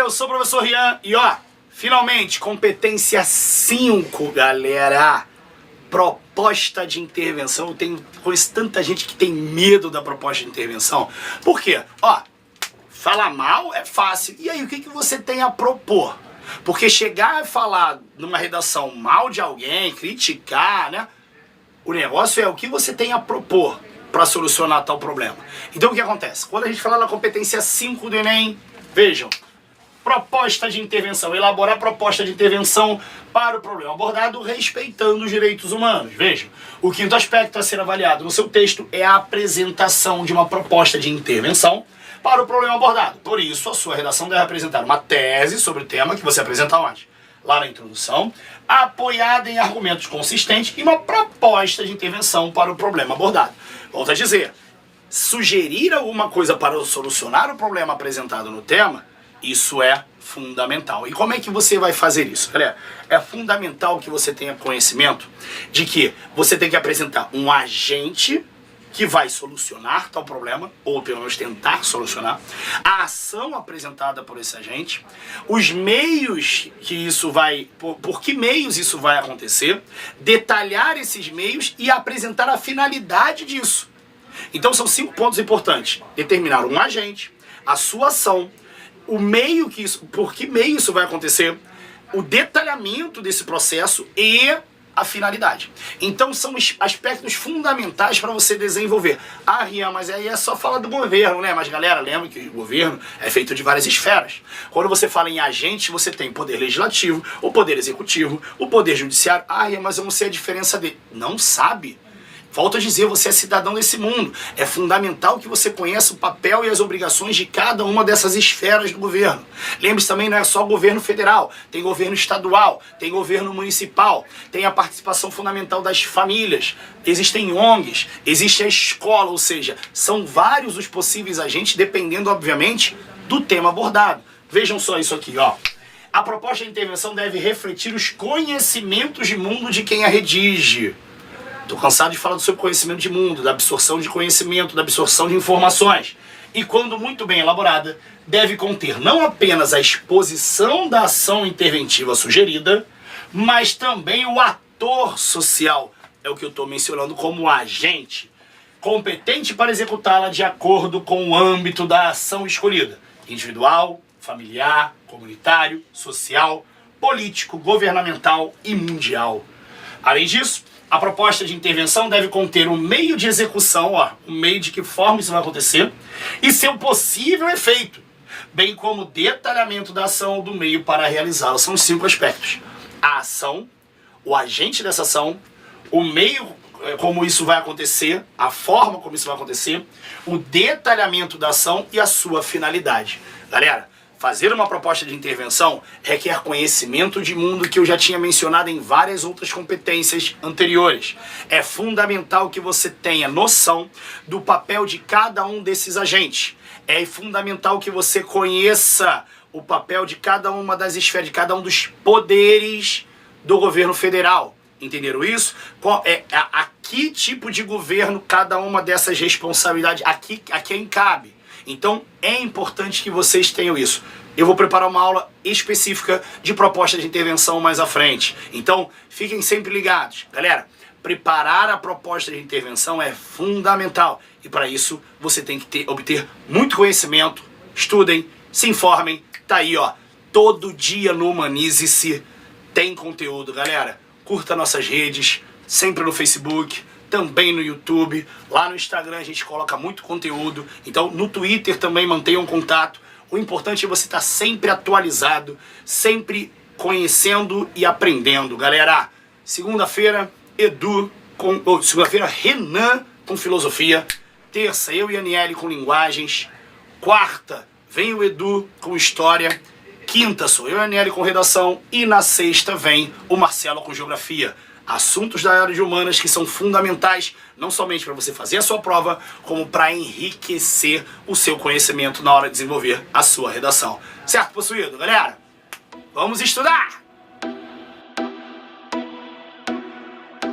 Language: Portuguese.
eu sou o professor Rian e finalmente, competência 5, galera. Proposta de intervenção. Eu conheço tanta gente que tem medo da proposta de intervenção. Por quê? Falar mal é fácil. E aí, o que você tem a propor? Porque chegar a falar numa redação mal de alguém, criticar, né? O negócio é o que você tem a propor para solucionar tal problema. Então o que acontece? Quando a gente fala na competência 5 do Enem, vejam, proposta de intervenção, elaborar proposta de intervenção para o problema abordado respeitando os direitos humanos. Vejam, o quinto aspecto a ser avaliado no seu texto é a apresentação de uma proposta de intervenção para o problema abordado. Por isso, a sua redação deve apresentar uma tese sobre o tema que você apresenta onde? Lá na introdução, apoiada em argumentos consistentes e uma proposta de intervenção para o problema abordado. Volto a dizer, sugerir alguma coisa para solucionar o problema apresentado no tema, isso é fundamental. E como é que você vai fazer isso? Galera, é fundamental que você tenha conhecimento de que você tem que apresentar um agente que vai solucionar tal problema, ou pelo menos tentar solucionar, a ação apresentada por esse agente, os meios que isso vai, por que meios isso vai acontecer, detalhar esses meios e apresentar a finalidade disso. Então são 5 pontos importantes: determinar um agente, a sua ação, o meio que isso, por que meio isso vai acontecer, o detalhamento desse processo e a finalidade. Então são aspectos fundamentais para você desenvolver. Rian, mas aí é só falar do governo, né? Mas galera, lembra que o governo é feito de várias esferas. Quando você fala em agente, você tem o poder legislativo, o poder executivo, o poder judiciário. Rian, mas eu não sei a diferença dele. Não sabe? Volto a dizer, você é cidadão desse mundo. É fundamental que você conheça o papel e as obrigações de cada uma dessas esferas do governo. Lembre-se também, não é só governo federal, tem governo estadual, tem governo municipal, tem a participação fundamental das famílias, existem ONGs, existe a escola, ou seja, são vários os possíveis agentes, dependendo, obviamente, do tema abordado. Vejam só isso aqui, A proposta de intervenção deve refletir os conhecimentos de mundo de quem a redige. Estou cansado de falar do seu conhecimento de mundo, da absorção de conhecimento, da absorção de informações. E quando muito bem elaborada, deve conter não apenas a exposição da ação interventiva sugerida, mas também o ator social, é o que eu estou mencionando como agente, competente para executá-la de acordo com o âmbito da ação escolhida, individual, familiar, comunitário, social, político, governamental e mundial. Além disso, a proposta de intervenção deve conter o meio de execução, o meio de que forma isso vai acontecer, e seu possível efeito, bem como detalhamento da ação ou do meio para realizá-la. São os 5 aspectos: a ação, o agente dessa ação, o meio como isso vai acontecer, a forma como isso vai acontecer, o detalhamento da ação e a sua finalidade. Galera, fazer uma proposta de intervenção requer conhecimento de mundo que eu já tinha mencionado em várias outras competências anteriores. É fundamental que você tenha noção do papel de cada um desses agentes. É fundamental que você conheça o papel de cada uma das esferas, de cada um dos poderes do governo federal. Entenderam isso? A que tipo de governo cada uma dessas responsabilidades, a quem cabe. Então é importante que vocês tenham isso. Eu vou preparar uma aula específica de proposta de intervenção mais à frente. Então fiquem sempre ligados. Galera, preparar a proposta de intervenção é fundamental. E para isso você tem que obter muito conhecimento. Estudem, se informem. Tá aí, todo dia no Humanize-se tem conteúdo, galera. Curta nossas redes, sempre no Facebook, também no YouTube, lá no Instagram a gente coloca muito conteúdo, então no Twitter também mantenham contato. O importante é você estar sempre atualizado, sempre conhecendo e aprendendo, galera. Segunda-feira, segunda-feira, Renan com filosofia. Terça, eu e a Aniele com linguagens. Quarta, vem o Edu com história. Quinta, sou eu e a Aniele com redação. E na sexta vem o Marcelo com geografia. Assuntos da área de humanas que são fundamentais, não somente para você fazer a sua prova, como para enriquecer o seu conhecimento na hora de desenvolver a sua redação. Certo, possuído, galera? Vamos estudar!